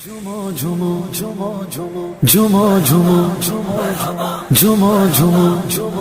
ঝুমো ঝুমো ঝুমো ঝুমো ঝুমো ঝুমো ঝুমো ঝুমো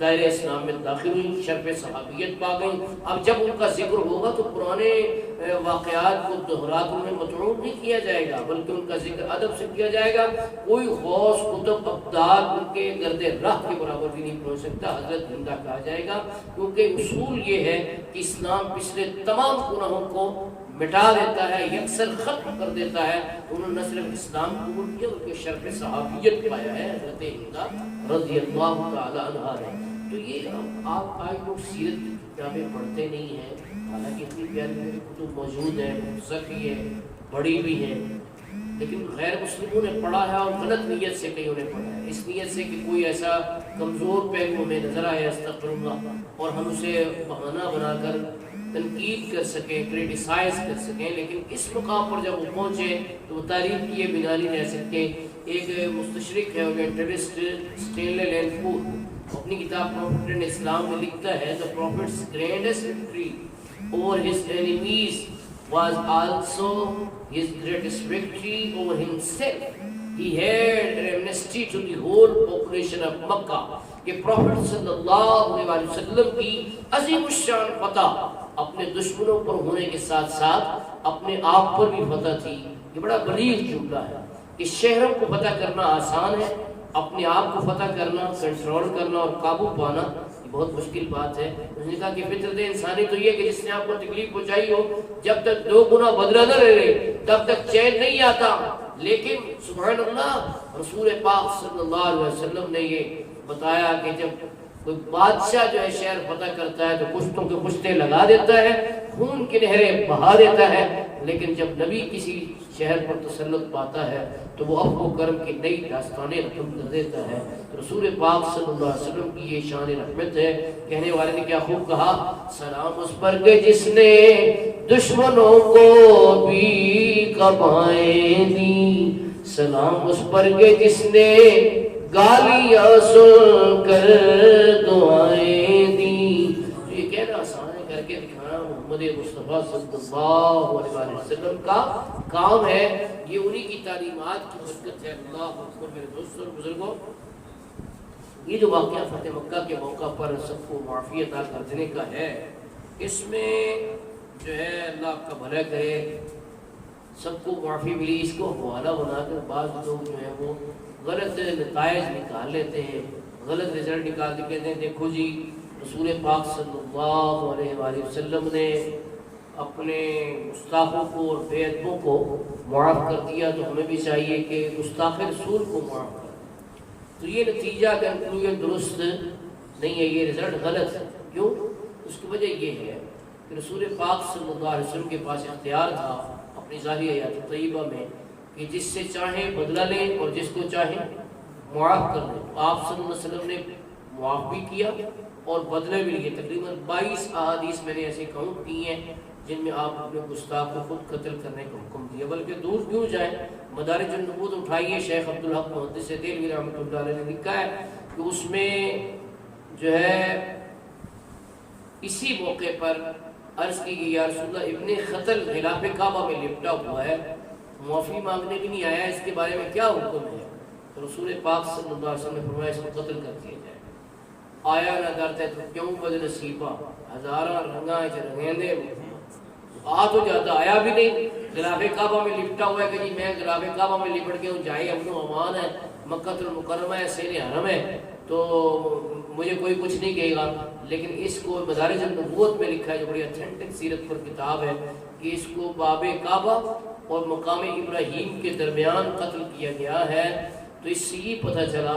دائرہ اسلام میں داخل ہوئی، شرف صحابیت پا گئی۔ اب جب ان کا ذکر ہوگا تو پرانے واقعات کو دہرا کر انہیں مطعون نہیں کیا جائے گا، بلکہ ان کا ذکر ادب سے کیا جائے گا۔ کوئی غوث قطب ابدال ان کے گرد راہ کے برابر بھی نہیں پہنچ سکتا، حضرت زندہ کہا جائے گا، کیونکہ اصول یہ ہے کہ اسلام پچھلے تمام گناہوں کو مٹا دیتا ہے، یکسر ختم کر دیتا ہے۔ انہوں نے نہ صرف اسلام قبول کیا بلکہ شرف صحابیت پایا ہے حضرت ہندہ رضی اللہ تعالی عنہا نے۔ تو یہ آپ آج لوگ سیرت کی کتابیں پڑھتے نہیں ہیں، حالانکہ اتنی پیاری پیاری کتب موجود ہیں، مختصر بھی ہیں، بڑی بھی ہیں، لیکن غیر مسلموں نے پڑھا ہے اور غلط نیت سے کئیوں نے پڑھا ہے، اس نیت سے کہ کوئی ایسا کمزور پہلو ہمیں نظر آئے استغفر اللہ، اور ہم اسے بہانہ بنا کر تنقید کر سکیں، کریٹیسائز کر سکیں۔ لیکن اس مقام پر جب وہ پہنچے تو وہ تعریف کیے بنا نہیں رہ سکتے۔ ایک مستشرق ہے اورینٹلسٹ اسٹینلے لینفورڈ، اپنی کتاب پروفٹ اینڈ اسلام میں لکھتا ہے the prophet's grandest victory over his enemies was also his greatest victory over himself. He had an amnesty to the whole population of Makkah. کہ پروفٹ صلی اللہ علیہ وسلم کی عظیم الشان فتح اپنے دشمنوں پر ہونے کے ساتھ ساتھ اپنے آپ پر بھی فتح تھی۔ یہ بڑا بلیغ جملہ ہے کہ شہروں کو فتح کرنا آسان ہے، اپنے آپ کو فتح کرنا، کنٹرول کرنا اور قابو پانا یہ بہت مشکل بات ہے۔ اس نے کہا کہ فطرت انسانی تو یہ کہ جس نے آپ کو تکلیف پہنچائی ہو، جب تک 2 گنا بدلہ نہ لے لے تب تک چین نہیں آتا۔ لیکن سبحان اللہ، رسول پاک صلی اللہ علیہ وسلم نے یہ بتایا کہ جب کوئی بادشاہ جو ہے شہر فتح کرتا ہے تو پشتوں کے پشتے لگا دیتا ہے، خون کی نہریں بہا دیتا ہے، لیکن جب نبی کسی شہر پر تسلط پاتا ہے تو وہ عفو و کرم کی نئی داستانیں رقم کر دیتا ہے۔ رسول پاک صلی اللہ علیہ وسلم کی یہ شان رحمت ہے۔ کہنے والے نے کیا خوب کہا، سلام اس پر کہ جس نے دشمنوں کو بھی کمائیں دی، سلام اس پر کہ جس نے گالیاں سن کر دعائیں دی۔ تو یہ کہنا آسان ہے، کر کے دکھانا محمد مصطفیٰ صلی اللہ علیہ وسلم کا کام ہے۔ یہ انہی کی تعلیمات کی برکت ہے۔ اللہ اکبر۔ میرے دوستوں اور بزرگوں، یہ جو واقعہ فتح مکہ کے موقع پر سب کو معافی عطا کر دینے کا ہے، اس میں جو ہے اللہ آپ کا بھلا کرے، سب کو معافی ملی۔ اس کو حوالہ بنا کر بعض لوگ جو ہے وہ غلط نتائج نکال لیتے ہیں، غلط رزلٹ نکال کے کہتے ہیں دیکھو جی رسول پاک صلی اللہ علیہ وآلہ وسلم نے اپنے گستاخوں کو اور بے ادبوں کو معاف کر دیا، تو ہمیں بھی چاہیے کہ گستاخ رسول کو معاف کر۔ تو یہ نتیجہ کنکلوژن درست نہیں ہے، یہ رزلٹ غلط ہے۔ کیوں؟ اس کی وجہ یہ ہے کہ رسول پاک صلی اللہ علیہ وسلم کے پاس اختیار تھا اپنی ظاہری حیات طیبہ میں کہ جس سے چاہیں بدلہ لیں اور جس کو چاہیں معاف کر دیں۔ آپ صلی اللہ علیہ وسلم نے معاف بھی کیا اور بدلہ بھی لیے۔ تقریباً 22 احادیث میں نے ایسے کاؤنٹ کی ہیں جن میں آپ اپنے گستاخ کو خود قتل کرنے کا حکم دیا۔ بلکہ دور کیوں جائیں، مدارج النبوت اٹھائیے، شیخ عبدالحق محدث دہلوی رحمۃ اللہ علیہ نے لکھا ہے کہ اس میں جو ہے اسی موقع پر عرض کی گئی یا رسول اللہ ابن قتل غلاف کعبہ میں لپٹا ہوا ہے، معافی مانگنے بھی نہیں آیا، اس کے بارے میں کیا حکم ہے؟ تو رسول پاک صلی اللہ علیہ وسلم نے فرمایا اس کو قتل کر دیا جائے۔ آیا نہ درتے تو کیوں بد نصیبہ، ہزارہ رنگاں رنگیندے آ تو جاتا، آیا بھی نہیں، غلاف کعبہ میں لپٹا ہوا ہے کہ جی میں غلاف کعبہ میں لپٹ کے ہوں، جائے امن و امان ہے، مکہ المکرمہ ہے، سیر حرم ہے، تو مجھے کوئی کچھ نہیں کہے گا۔ لیکن اس کو مدارج النبوت میں لکھا ہے، جو بڑی اتھینٹک سیرت پر کتاب ہے، کہ اس کو باب کعبہ اور مقام ابراہیم کے درمیان قتل کیا گیا ہے۔ تو اس سے یہ پتہ چلا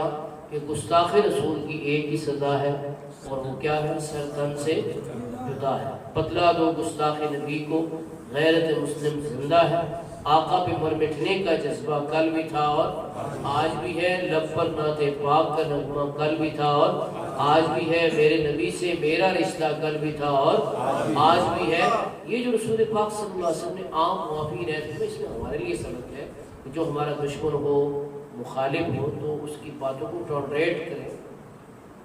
کہ گستاخ رسول کی ایک ہی سزا ہے، اور وہ کیا ہے؟ سر تن سے جدا ہے۔ بتلا دو گستاخ نبی کو، غیرت مسلم زندہ ہے، آقا پہ مر مٹنے کا جذبہ کل بھی تھا اور آج بھی ہے، لب پر نعت پاک کا نغمہ کل بھی تھا اور آج بھی ہے، میرے نبی سے میرا رشتہ کل بھی تھا اور آج بھی ہے۔ یہ جو رسول پاک صلی اللہ علیہ وسلم نے عام معافی رہتے ہیں، اس میں ہمارے لیے سبق ہے کہ جو ہمارا دشمن ہو، مخالف ہو، تو اس کی باتوں کو ٹالریٹ کریں،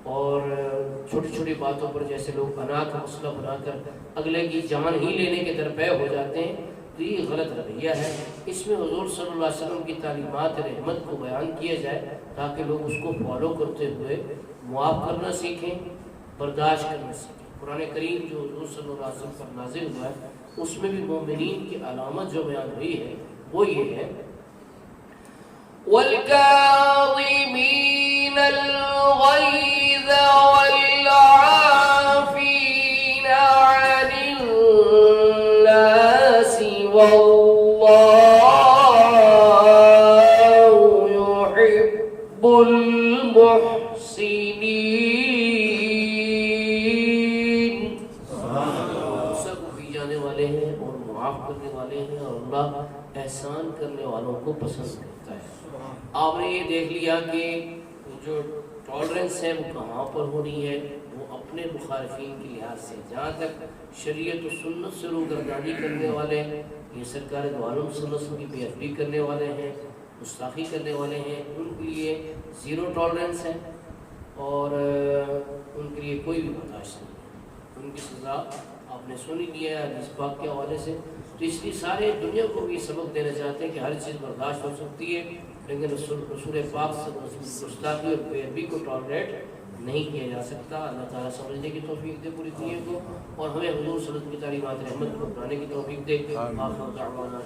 اور چھوٹی چھوٹی باتوں پر جیسے لوگ انا کا مسئلہ بنا کر اگلے کی جان ہی لینے کے درپے ہو جاتے ہیں، تو یہ غلط رویہ ہے۔ اس میں حضور صلی اللہ علیہ وسلم کی تعلیمات رحمت کو بیان کیا جائے تاکہ لوگ اس کو فالو کرتے ہوئے معاف کرنا سیکھیں، برداشت کرنے سے. قرآن کریم جو حضور صلی اللہ علیہ وسلم پر نازل ہوا ہے اس میں بھی مومنین کی علامت جو بیان ہوئی ہے وہ یہ ہے وَالْكَاظِمِينَ الْغَيْظَ وَالْعَافِينَ عَنِ النَّاسِ وَاللَّهُ يُحِبُّ الْمُحْسِنِينَ. غصہ کو پی جانے والے ہیں اور معاف کرنے والے ہیں اور اللہ احسان کرنے والوں کو پسند کرتا ہے. آپ نے یہ دیکھ لیا کہ جو ٹالرنس ہے وہ کہاں پر ہونی ہے, وہ اپنے مخالفین کے لحاظ سے. جہاں تک شریعت و سنت سے روگردانی کرنے والے, یہ سرکار دو عالم صلی اللہ علیہ وسلم کی بے ادبی کرنے والے ہیں, گستاخی کرنے والے ہیں, ان کے لیے زیرو ٹالرنس ہے اور ان کے لیے کوئی بھی برداشت نہیں ہے. ان کی سزا آپ نے سنی لیا ہے حدیث پاک کے حوالے سے. تو اس لیے سارے دنیا کو بھی یہ سبق دینا چاہتے ہیں کہ ہر چیز برداشت ہو سکتی ہے لیکن رسول پاک سے گستاخی اور بے ادبی کو ٹالریٹ نہیں کیا جا سکتا. اللہ تعالیٰ سمجھنے کی توفیق دے پوری دنیا کو اور ہمیں حضور صلی اللہ علیہ وسلم کی تعلیمات رحمت کو اپنانے کی توفیق دے. آخر دعوانا